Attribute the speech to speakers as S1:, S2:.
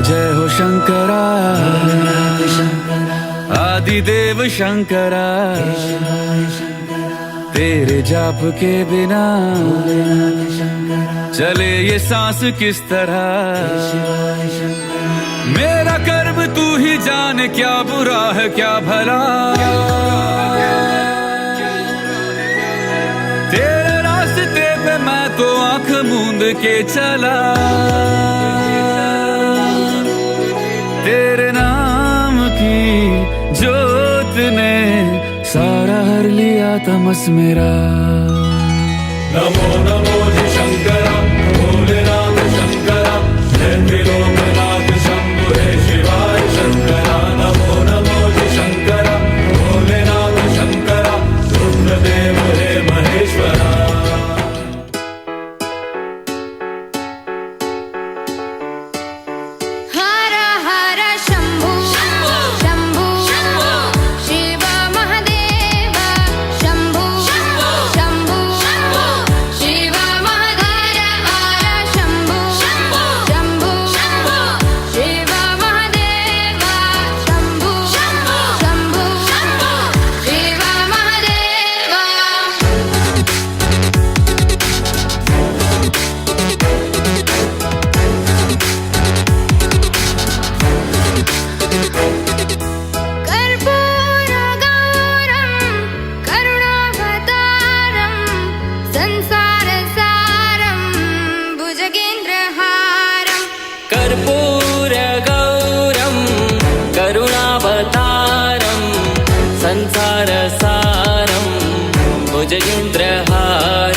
S1: जय हो शंकरा आदिदेव शंकरा, तेरे जाप के बिना चले ये सांस किस तरह। मेरा कर्म तू ही जाने, क्या बुरा है क्या भला। तेरे रास्ते पे मैं तो आंख मूंद के चला, तेरे नाम की जोत ने सारा हर लिया तमस मेरा।
S2: नमो नमो जी शंकरा भोलेनाथ शंकरा, जय त्रिलोकनाथ शंभु हे शिवाय शंकरा। नमो नमो जी शंकरा भोलेनाथ शंकरा, रुद्रदेव हे महेश्वरा।
S3: कर्पूरगौरं करुणावतारं संसारसारं भुजगेन्द्रहारं।